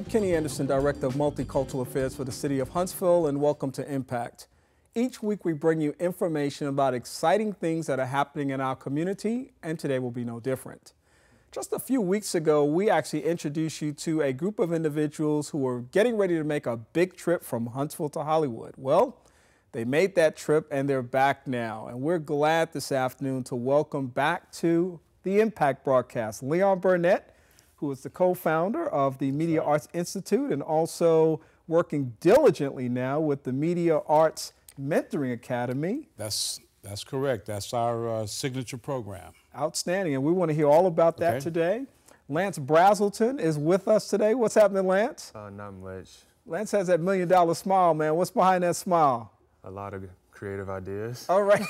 I'm Kenny Anderson, Director of Multicultural Affairs for the City of Huntsville, and welcome to Impact. Each week we bring you information about exciting things that are happening in our community, and today will be no different. Just a few weeks ago, we actually introduced you to a group of individuals who were getting ready to make a big trip from Huntsville to Hollywood. Well, they made that trip and they're back now, and we're glad this afternoon to welcome back to the Impact broadcast Leon Burnette, who is the co-founder of the Media Arts Institute and also working diligently now with the Media Arts Mentoring Academy. That's correct. That's our signature program. Outstanding, and we want to hear all about that today. Lance Brazelton is with us today. What's happening, Lance? Not much. Lance has that $1 million smile, man. What's behind that smile? A lot of creative ideas. All right.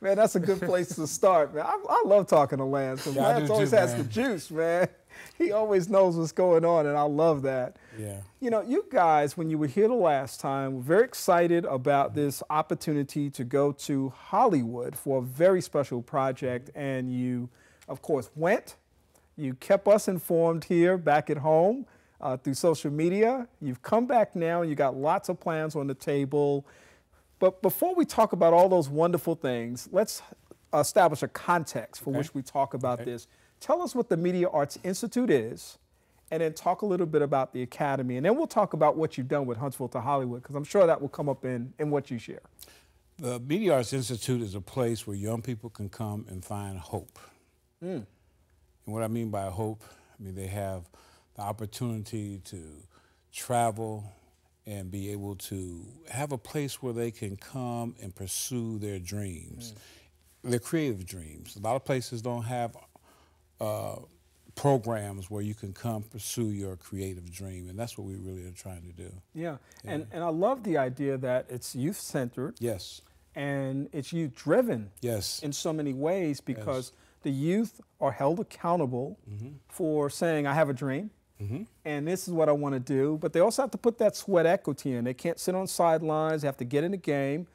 Man, that's a good place to start, man. I love talking to Lance. Yeah, Lance always has the juice, man. He always knows what's going on, and I love that. Yeah. You know, you guys, when you were here the last time, were very excited about this opportunity to go to Hollywood for a very special project, and you, of course, went. You kept us informed here back at home through social media. You've come back now, and you got lots of plans on the table. But before we talk about all those wonderful things, let's establish a context for which we talk about this. Tell us what the Media Arts Institute is, and then talk a little bit about the Academy. And then we'll talk about what you've done with Huntsville to Hollywood, because I'm sure that will come up in what you share. The Media Arts Institute is a place where young people can come and find hope. And what I mean by hope, I mean they have the opportunity to travel and be able to have a place where they can come and pursue their dreams, their creative dreams. A lot of places don't have programs where you can come pursue your creative dream, and that's what we really are trying to do. Yeah, and I love the idea that it's youth-centered. Yes. And it's youth-driven. Yes. In so many ways, because the youth are held accountable for saying, I have a dream, and this is what I want to do, but they also have to put that sweat equity in. They can't sit on sidelines, they have to get in the game,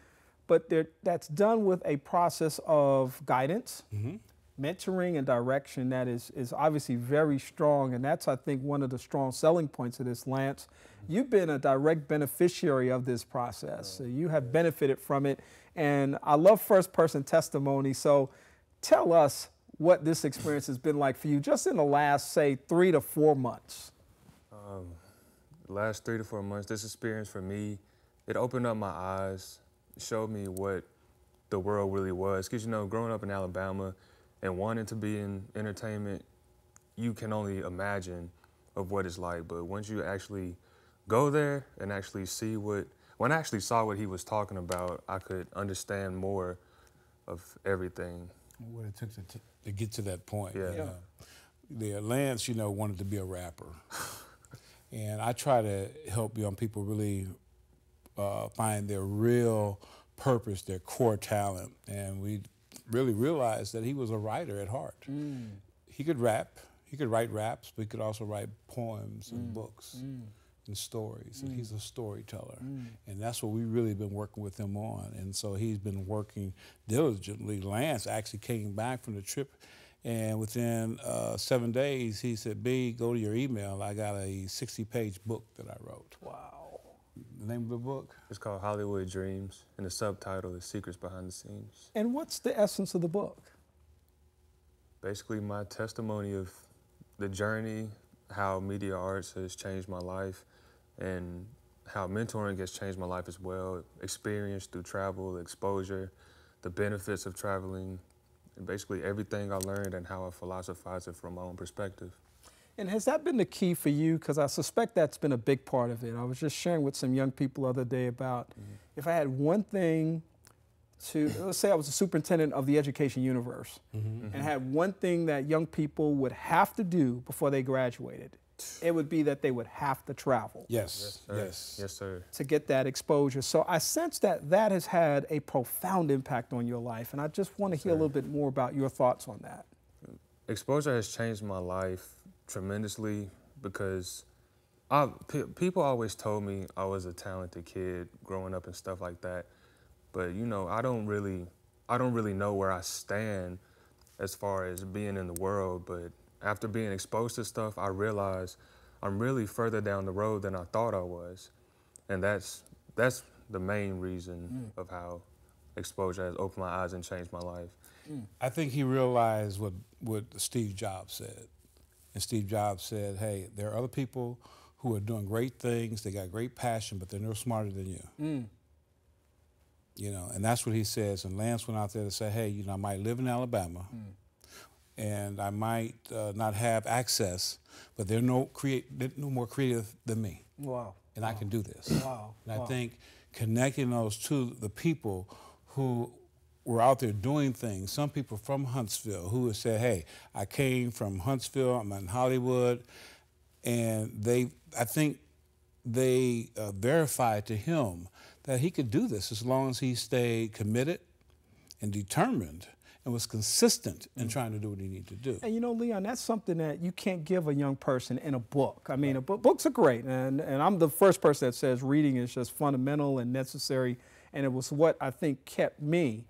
but that's done with a process of guidance, mentoring and direction that is obviously very strong, and that's, I think, one of the strong selling points of this, Lance. You've been a direct beneficiary of this process. So you have benefited from it, and I love first-person testimony, so tell us what this experience has been like for you just in the last, say, 3 to 4 months. The last 3 to 4 months, this experience for me, it opened up my eyes, showed me what the world really was. Because, you know, growing up in Alabama and wanting to be in entertainment, you can only imagine of what it's like. But once you actually go there and actually see when I actually saw what he was talking about, I could understand more of everything. What it took to get to that point. Yeah. Lance, you know, wanted to be a rapper. And I try to help young people really find their real purpose, their core talent. And we really realized that he was a writer at heart. He could rap, he could write raps, but he could also write poems and books and stories. And he's a storyteller. And that's what we've really been working with him on. And so he's been working diligently. Lance actually came back from the trip, and within 7 days, he said, B, go to your email. I got a 60-page book that I wrote. Wow. The name of the book? It's called Hollywood Dreams, and the subtitle is Secrets Behind the Scenes. And what's the essence of the book? Basically, my testimony of the journey, how media arts has changed my life, and how mentoring has changed my life as well. Experience through travel, exposure, the benefits of traveling, and basically everything I learned and how I philosophize it from my own perspective. And has that been the key for you? Because I suspect that's been a big part of it. I was just sharing with some young people the other day about if I had one thing to, let's say I was a superintendent of the education universe, and had one thing that young people would have to do before they graduated, it would be that they would have to travel. Yes, yes, sir. To get that exposure. So I sense that that has had a profound impact on your life, and I just want to hear a little bit more about your thoughts on that. Exposure has changed my life tremendously because people always told me I was a talented kid growing up and stuff like that. But, you know, I don't really know where I stand as far as being in the world, but after being exposed to stuff, I realized I'm really further down the road than I thought I was. And that's the main reason of how exposure has opened my eyes and changed my life. I think he realized what Steve Jobs said. And Steve Jobs said, hey, there are other people who are doing great things, they got great passion, but they're no smarter than you. You know, and that's what he says. And Lance went out there to say, hey, you know, I might live in Alabama, and I might not have access, but they're no more creative than me. Wow. And I can do this. Wow. And I think connecting those to the people who were out there doing things, some people from Huntsville who had said, hey, I came from Huntsville, I'm in Hollywood, and I think they verified to him that he could do this as long as he stayed committed and determined and was consistent in trying to do what he needed to do. And you know, Leon, that's something that you can't give a young person in a book. I mean, books are great, and I'm the first person that says reading is just fundamental and necessary, and it was what I think kept me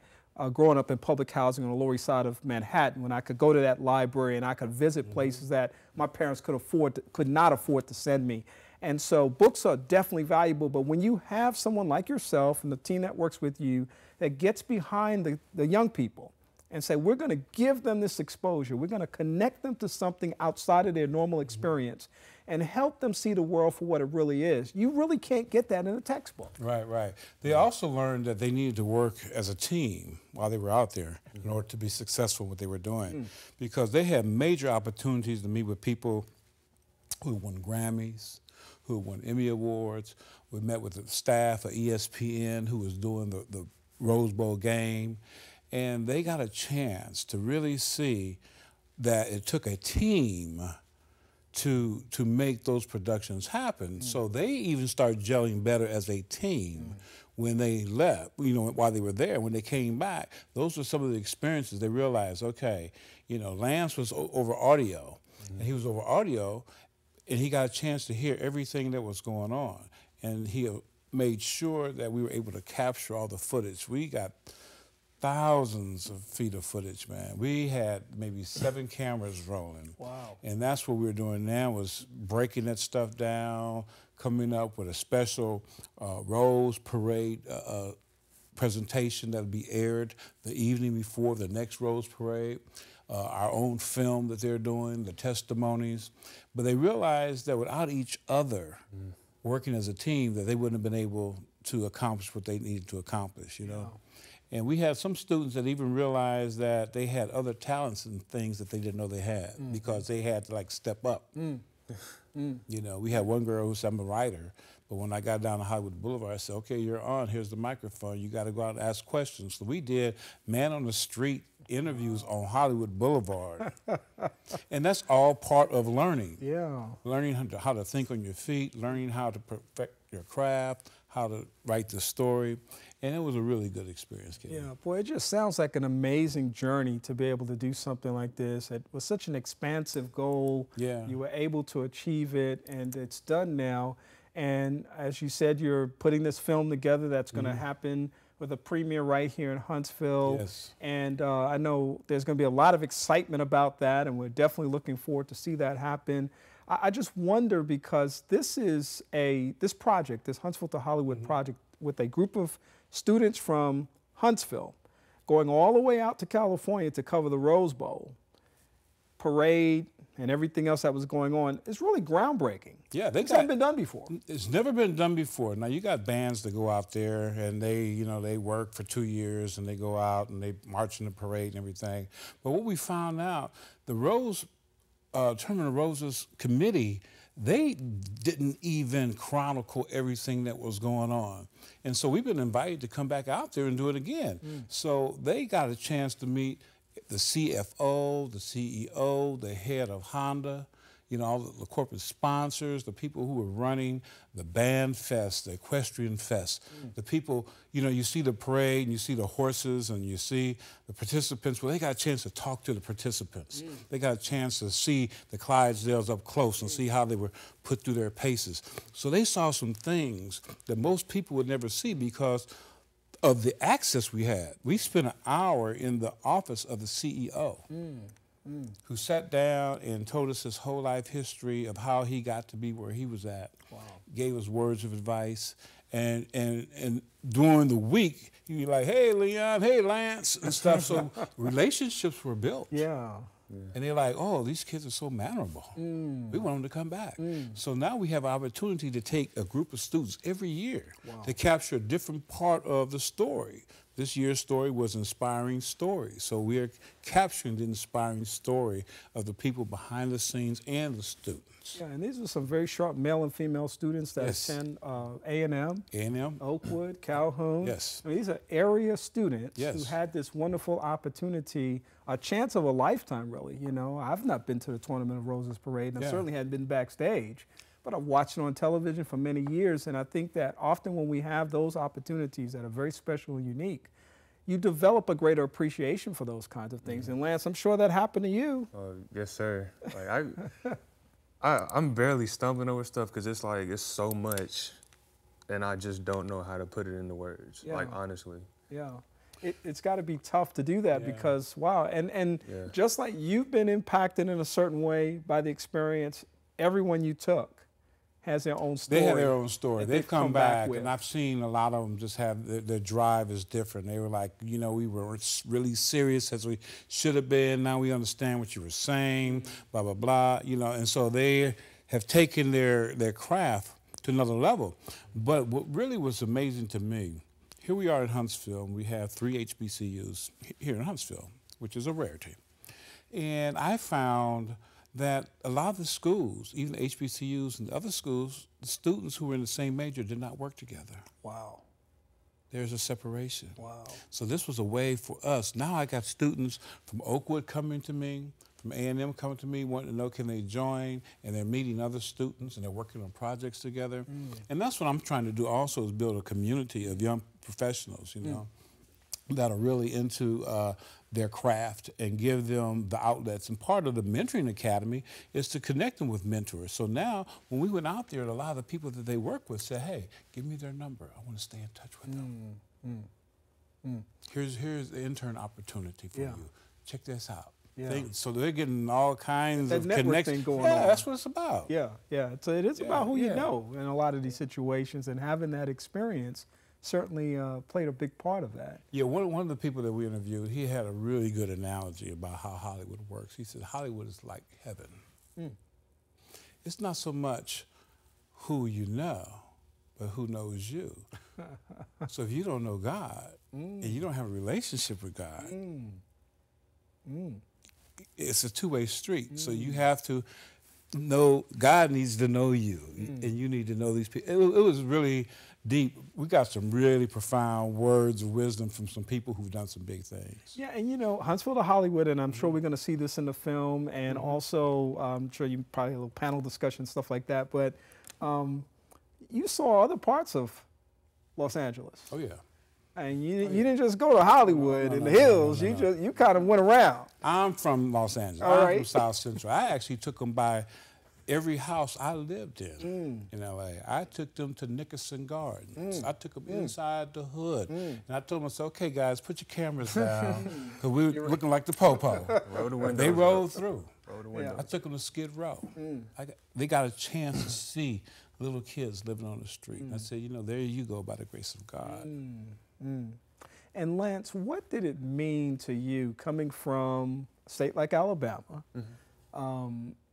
growing up in public housing on the Lower East Side of Manhattan, when I could go to that library and I could visit places that my parents could not afford to send me. And so books are definitely valuable, but when you have someone like yourself and the team that works with you that gets behind the young people and say, we're going to give them this exposure, we're going to connect them to something outside of their normal experience and help them see the world for what it really is. You really can't get that in a textbook. Right, right. They also learned that they needed to work as a team while they were out there in order to be successful in what they were doing, because they had major opportunities to meet with people who won Grammys, who won Emmy Awards. We met with the staff of ESPN who was doing the Rose Bowl game, and they got a chance to really see that it took a team to make those productions happen. So they even started gelling better as a team when they left, you know, while they were there. When they came back, those were some of the experiences. They realized, okay, you know, Lance was over audio, and he was over audio, and he got a chance to hear everything that was going on. And he made sure that we were able to capture all the footage. We got thousands of feet of footage, man. We had maybe 7 cameras rolling. Wow. And that's what we were doing now, was breaking that stuff down, coming up with a special Rose Parade presentation that would be aired the evening before the next Rose Parade, our own film that they're doing, the testimonies. But they realized that without each other working as a team, that they wouldn't have been able to accomplish what they needed to accomplish, you know. And we had some students that even realized that they had other talents and things that they didn't know they had, because they had to like step up. You know, we had one girl who said, I'm a writer, but when I got down to Hollywood Boulevard, I said, okay, you're on, here's the microphone, you got to go out and ask questions. So we did man on the street interviews on Hollywood Boulevard. And that's all part of learning. Yeah. Learning how to think on your feet, learning how to perfect your craft, how to write the story. And it was a really good experience, Kid. Yeah, boy, it just sounds like an amazing journey to be able to do something like this. It was such an expansive goal. Yeah. You were able to achieve it, and it's done now. And as you said, you're putting this film together that's going to happen with a premiere right here in Huntsville. Yes. And I know there's going to be a lot of excitement about that, and we're definitely looking forward to see that happen. I just wonder, because this project, this Huntsville to Hollywood project, with a group of students from Huntsville going all the way out to California to cover the Rose Bowl parade and everything else that was going on, is really groundbreaking. Yeah, it's never been done before. It's never been done before. Now you got bands that go out there and they work for 2 years and they go out and they march in the parade and everything. But what we found out, the Tournament of Roses committee, they didn't even chronicle everything that was going on. And so we've been invited to come back out there and do it again. So they got a chance to meet the CFO, the CEO, the head of Honda, you know, all the corporate sponsors, the people who were running the band fest, the equestrian fest, the people, you know, you see the parade and you see the horses and you see the participants. Well, they got a chance to talk to the participants. They got a chance to see the Clydesdales up close and see how they were put through their paces. So they saw some things that most people would never see because of the access we had. We spent an hour in the office of the CEO. who sat down and told us his whole life history of how he got to be where he was at. Wow. Gave us words of advice. And during the week, he'd be like, hey, Leon, hey, Lance, and stuff. So relationships were built. Yeah. And they're like, oh, these kids are so mannerable. We want them to come back. So now we have an opportunity to take a group of students every year to capture a different part of the story. This year's story was Inspiring Stories. So we are capturing the inspiring story of the people behind the scenes and the students. Yeah, and these are some very sharp male and female students that attend A&M, Oakwood, Calhoun. Yes. I mean, these are area students who had this wonderful opportunity, a chance of a lifetime, really. You know, I've not been to the Tournament of Roses parade, and I certainly hadn't been backstage, but I've watched it on television for many years, and I think that often when we have those opportunities that are very special and unique, you develop a greater appreciation for those kinds of things. And Lance, I'm sure that happened to you. Yes, sir. Like I'm barely stumbling over stuff because it's like it's so much, and I just don't know how to put it into words. Like honestly. Yeah. It's got to be tough to do that because, wow, and just like you've been impacted in a certain way by the experience, everyone you took has their own story. They have their own story. They've come back and I've seen a lot of them just have, their drive is different. They were like, you know, we were really serious as we should have been. Now we understand what you were saying, blah, blah, blah, you know, and so they have taken their craft to another level. But what really was amazing to me, here we are in Huntsville, and we have 3 HBCUs here in Huntsville, which is a rarity. And I found that a lot of the schools, even the HBCUs and other schools, the students who were in the same major did not work together. Wow. There's a separation. Wow. So this was a way for us. Now I got students from Oakwood coming to me, from A&M coming to me, wanting to know can they join, and they're meeting other students and they're working on projects together. And that's what I'm trying to do also, is build a community of young professionals, you know, that are really into their craft and give them the outlets. And part of the Mentoring Academy is to connect them with mentors. So now, when we went out there, a lot of the people that they work with said, hey, give me their number. I want to stay in touch with them. Here's the intern opportunity for you. Check this out. So they're getting all kinds of connections going on. That's what it's about. Yeah. So it is about who you know in a lot of these situations, and having that experience certainly played a big part of that. Yeah, one of the people that we interviewed, he had a really good analogy about how Hollywood works. He said Hollywood is like heaven. It's not so much who you know, but who knows you. So if you don't know God and you don't have a relationship with God, it's a two-way street. So you have to know, God needs to know you, and you need to know these people. It was really deep. We got some really profound words of wisdom from some people who've done some big things. Yeah, and you know, Huntsville to Hollywood, and I'm sure we're going to see this in the film, and also I'm sure you probably a little panel discussion, stuff like that, but you saw other parts of Los Angeles. Oh, yeah. And you didn't just go to Hollywood in the hills. You kind of went around. I'm from Los Angeles. I'm from South Central. I actually took them by every house I lived in L.A. I took them to Nickerson Gardens. I took them inside the hood. And I told them, I said, okay, guys, put your cameras down, because we were looking like the po-po. They rolled through. I took them to Skid Row. They got a chance to see little kids living on the street. And I said, you know, there you go, by the grace of God. And Lance, what did it mean to you coming from a state like Alabama,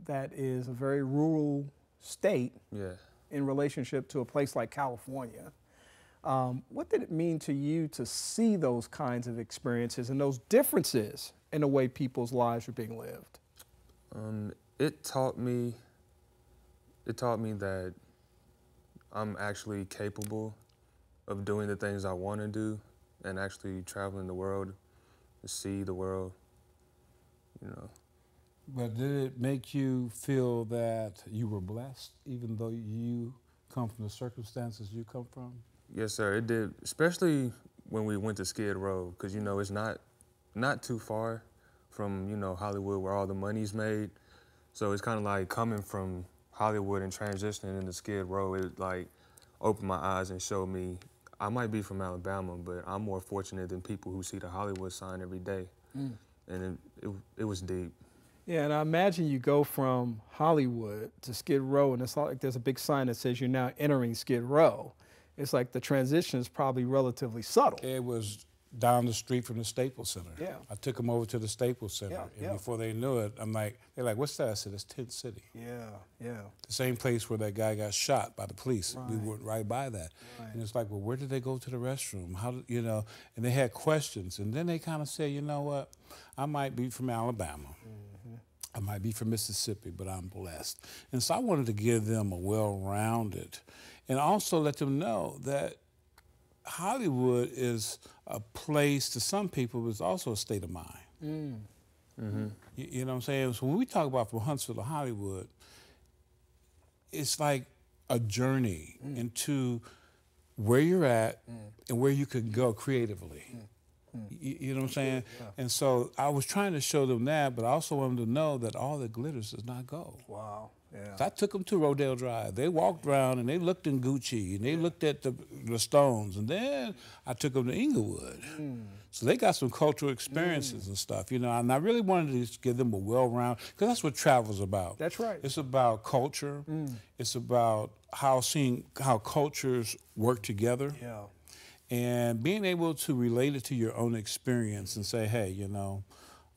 that is a very rural state in relationship to a place like California? What did it mean to you to see those kinds of experiences and those differences in the way people's lives are being lived? It taught me that I'm actually capable of doing the things I want to do and actually traveling the world to see the world, you know. But did it make you feel that you were blessed, even though you come from the circumstances you come from? Yes, sir, it did, especially when we went to Skid Row, because, you know, it's not too far from, you know, Hollywood, where all the money's made. So it's kind of like coming from Hollywood and transitioning into Skid Row, it like opened my eyes and showed me I might be from Alabama, but I'm more fortunate than people who see the Hollywood sign every day. And it was deep. Yeah, and I imagine you go from Hollywood to Skid Row, and it's not like there's a big sign that says you're now entering Skid Row. It's like the transition is probably relatively subtle. It was down the street from the Staples Center. Yeah. I took them over to the Staples Center, and before they knew it, they're like, what's that? I said, it's Tent City. Yeah. The same place where that guy got shot by the police. Right. We went right by that. Right. And it's like, well, where did they go to the restroom? How did, you know, and they had questions. And then they kind of said, you know what, I might be from Alabama. I might be from Mississippi, but I'm blessed. And so I wanted to give them a well-rounded, and also let them know that Hollywood is a place to some people, but it's also a state of mind. You know what I'm saying? So when we talk about from Huntsville to Hollywood, it's like a journey into where you're at and where you could go creatively. You know what I'm saying? Yeah. And so I was trying to show them that, but I also wanted them to know that all that glitters does not go. Wow. Yeah. So I took them to Rodale Drive. They walked around and they looked in Gucci and they looked at the Stones, and then I took them to Inglewood. So they got some cultural experiences and stuff, you know. And I really wanted to just give them a well-rounded, because that's what travel's about. That's right. It's about culture. It's about seeing how cultures work together. Yeah. And being able to relate it to your own experience and say, hey, you know,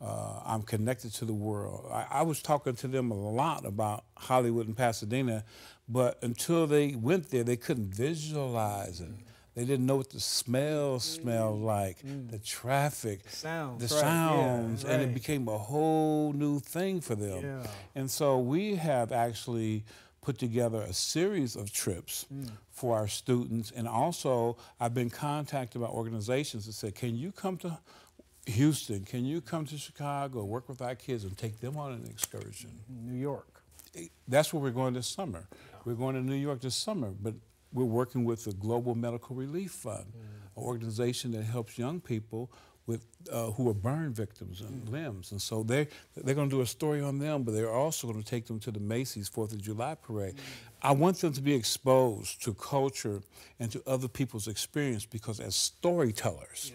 I'm connected to the world. I was talking to them a lot about Hollywood and Pasadena, but until they went there, they couldn't visualize it. They didn't know what the smells smelled like, the traffic, the sounds, and it became a whole new thing for them. Yeah. And so we have actually put together a series of trips for our students, and also I've been contacted by organizations that say, can you come to Houston, can you come to Chicago, work with our kids and take them on an excursion? New York. That's where we're going this summer. We're going to New York this summer, but we're working with the Global Medical Relief Fund, an organization that helps young people with who are burn victims and limbs. And so they're going to do a story on them, but they're also going to take them to the Macy's 4th of July parade. I want them to be exposed to culture and to other people's experience, because as storytellers,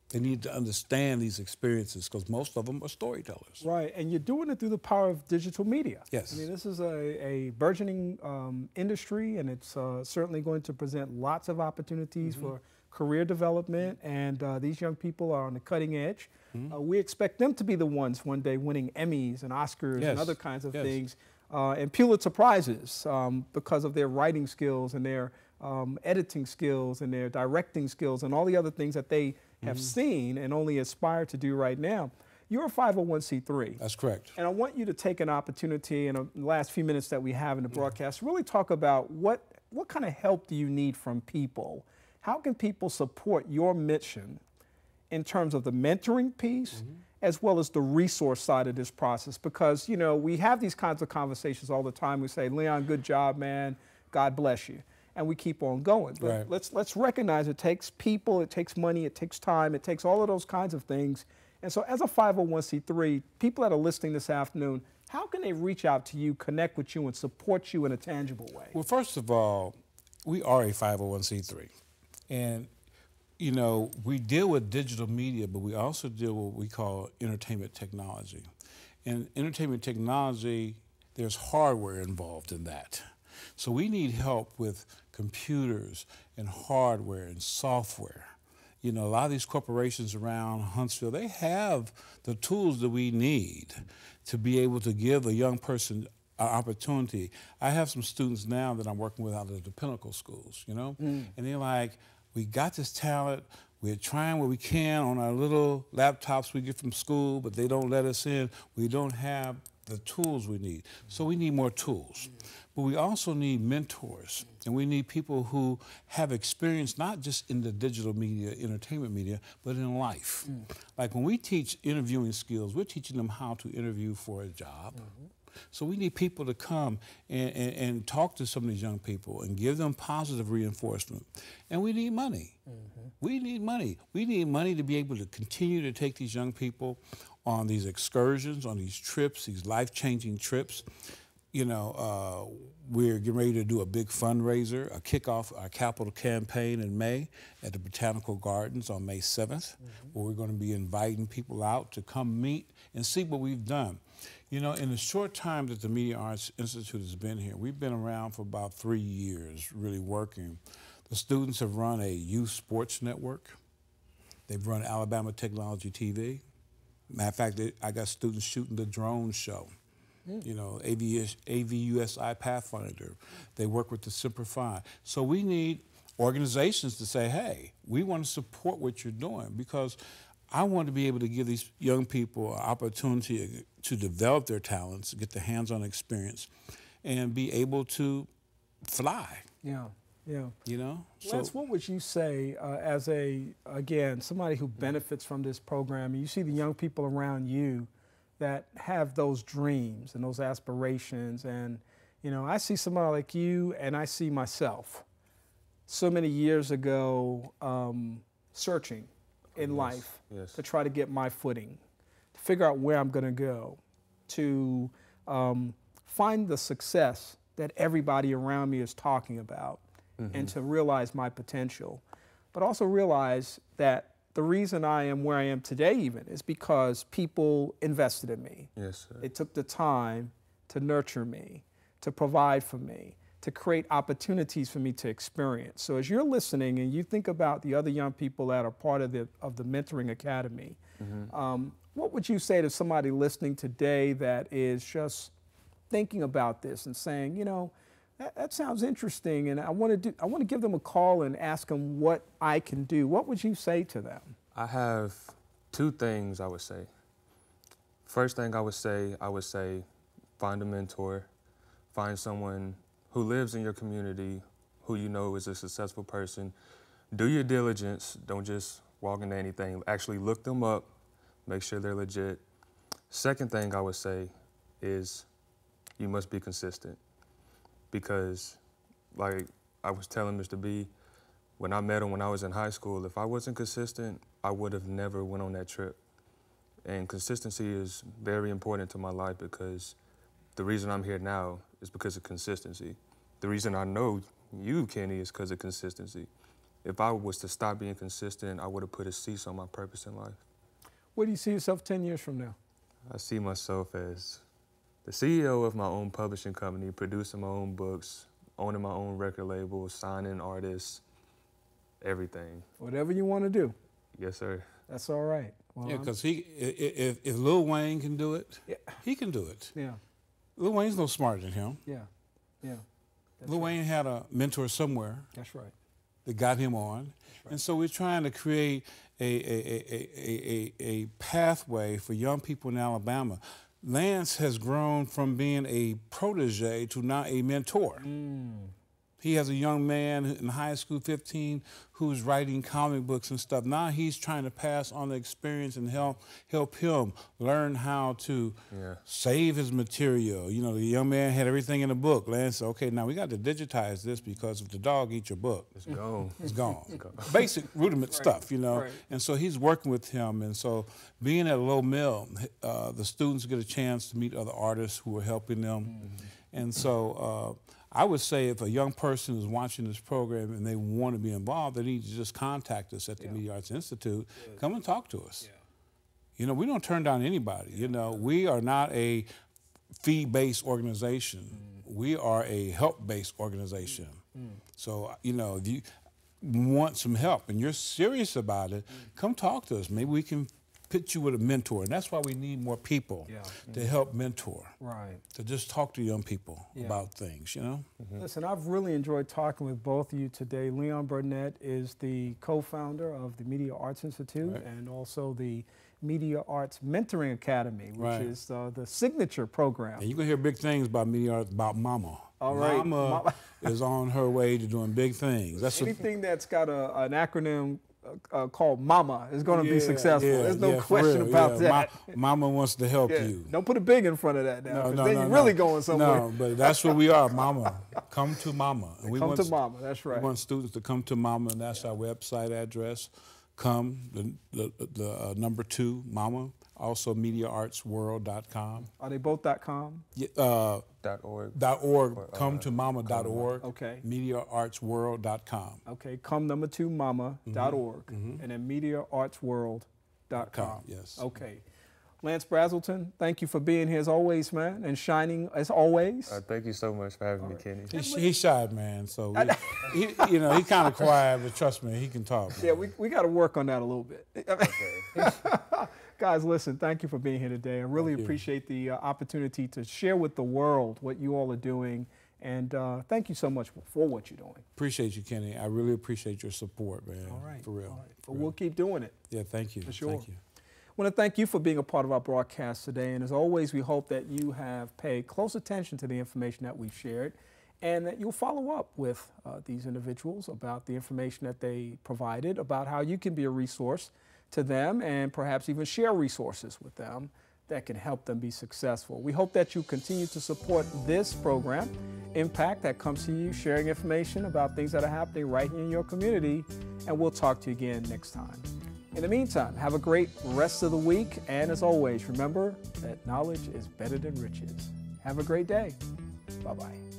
they need to understand these experiences, because most of them are storytellers. Right, and you're doing it through the power of digital media. Yes. I mean, this is a burgeoning industry, and it's certainly going to present lots of opportunities for career development, and these young people are on the cutting edge. We expect them to be the ones one day winning Emmys and Oscars and other kinds of things, and Pulitzer Prizes because of their writing skills and their editing skills and their directing skills and all the other things that they have seen and only aspire to do right now. You're a 501c3. That's correct. And I want you to take an opportunity in the last few minutes that we have in the broadcast to really talk about what kind of help do you need from people? How can people support your mission in terms of the mentoring piece as well as the resource side of this process? Because, you know, we have these kinds of conversations all the time. We say, Leon, good job, man. God bless you. And we keep on going. But let's recognize it takes people, it takes money, it takes time, it takes all of those kinds of things. And so as a 501c3, people that are listening this afternoon, how can they reach out to you, connect with you, and support you in a tangible way? Well, first of all, we are a 501c3. And, you know, we deal with digital media, but we also deal with what we call entertainment technology. And entertainment technology, there's hardware involved in that. So we need help with computers and hardware and software. You know, a lot of these corporations around Huntsville, they have the tools that we need to be able to give a young person an opportunity. I have some students now that I'm working with out of the Pinnacle schools, you know, and they're like, we got this talent, we're trying what we can on our little laptops we get from school, but they don't let us in. We don't have the tools we need. So we need more tools. But we also need mentors, and we need people who have experience not just in the digital media, entertainment media, but in life. Like when we teach interviewing skills, we're teaching them how to interview for a job. So we need people to come and talk to some of these young people and give them positive reinforcement. And we need money. We need money. We need money to be able to continue to take these young people on these excursions, on these trips, these life-changing trips. you know, we're getting ready to do a big fundraiser, a kickoff our capital campaign in May at the Botanical Gardens on May 7th, where we're going to be inviting people out to come meet and see what we've done. You know, in the short time that the Media Arts Institute has been here, we've been around for about 3 years, really working. The students have run a youth sports network. They've run Alabama Technology TV. Matter of fact, I got students shooting the drone show. You know, AVUSI Pathfinder. They work with the Semper Fi. So we need organizations to say, hey, we want to support what you're doing, because I want to be able to give these young people an opportunity to develop their talents, get the hands-on experience, and be able to fly. Yeah, yeah. You know? Lance, what would you say as again, somebody who benefits from this program? You see the young people around you that have those dreams and those aspirations, and you know, I see somebody like you, and I see myself so many years ago searching in life to try to get my footing, to figure out where I'm going to go, to find the success that everybody around me is talking about, and to realize my potential, but also realize that the reason I am where I am today even is because people invested in me. Yes, sir. They took the time to nurture me, to provide for me, to create opportunities for me to experience. So as you're listening and you think about the other young people that are part of the Mentoring Academy, what would you say to somebody listening today that is just thinking about this and saying, you know, that sounds interesting, and I want to give them a call and ask them what I can do? What would you say to them? I have 2 things I would say. First thing I would say, find a mentor, find someone who lives in your community, who you know is a successful person. Do your diligence, don't just walk into anything. Actually look them up, make sure they're legit. Second thing I would say is you must be consistent. Because, like I was telling Mr. B, when I met him when I was in high school, if I wasn't consistent, I would have never went on that trip. And consistency is very important to my life, because the reason I'm here now is because of consistency. The reason I know you, Kenny, is because of consistency. If I was to stop being consistent, I would have put a cease on my purpose in life. Where do you see yourself 10 years from now? I see myself as the CEO of my own publishing company, producing my own books, owning my own record label, signing artists, everything. Whatever you want to do. Yes, sir. That's all right. Well, yeah, because if Lil Wayne can do it, he can do it. Yeah. Lil Wayne's no smarter than him. Yeah, yeah. Lil Wayne had a mentor somewhere. That's right. That got him on. Right. And so we're trying to create a pathway for young people in Alabama. Lance has grown from being a protege to now a mentor. He has a young man in high school, 15, who's writing comic books and stuff. Now he's trying to pass on the experience and help him learn how to save his material. You know, the young man had everything in the book. Lance said, okay, now we got to digitize this, because if the dog eats your book, it's gone. It's gone. Basic rudiment stuff, you know. Right. And so he's working with him. And so being at Low Mill, the students get a chance to meet other artists who are helping them. And so I would say if a young person is watching this program and they want to be involved, they need to just contact us at the Media Arts Institute. Come and talk to us. You know, we don't turn down anybody. You know, we are not a fee-based organization. We are a help-based organization. So, you know, if you want some help and you're serious about it, come talk to us. Maybe we can put you with a mentor, and that's why we need more people to help mentor. Right. To just talk to young people about things, you know? Listen, I've really enjoyed talking with both of you today. Leon Burnette is the co-founder of the Media Arts Institute and also the Media Arts Mentoring Academy, which is the signature program. And you can hear big things about Media Arts, about Mama. All right. Mama is on her way to doing big things. That's anything that's got an acronym called Mama is going to be successful. There's no question about that. Mama wants to help you. Don't put a big in front of that now, because then you're really going somewhere. No, but that's what we are, Mama. Come to Mama. And come to Mama, that's right. We want students to come to Mama, and that's our website address. Come, the number 2, Mama, Also, MediaArtsWorld.com. Are they both .com? .org. .org. ComeToMama.org. Okay. MediaArtsWorld.com. Okay. Come2mama.org. And then MediaArtsWorld.com. Yes. Okay. Lance Brazelton, thank you for being here as always, man, and shining as always. Thank you so much for having me, Kenny. He's shy, man, so he kind of quiet, but trust me, he can talk. Man. Yeah, we got to work on that a little bit. Okay. Guys, listen, thank you for being here today. I really appreciate the opportunity to share with the world what you all are doing, and thank you so much for what you're doing. Appreciate you, Kenny. I really appreciate your support, man. All right. For real. All right. Well, we'll keep doing it. Yeah, thank you. For sure. Thank you. I want to thank you for being a part of our broadcast today. And as always, we hope that you have paid close attention to the information that we've shared and that you'll follow up with these individuals about the information that they provided, about how you can be a resource to them and perhaps even share resources with them that can help them be successful. We hope that you continue to support this program, Impact, that comes to you sharing information about things that are happening right here in your community. And we'll talk to you again next time. In the meantime, have a great rest of the week. And as always, remember that knowledge is better than riches. Have a great day. Bye-bye.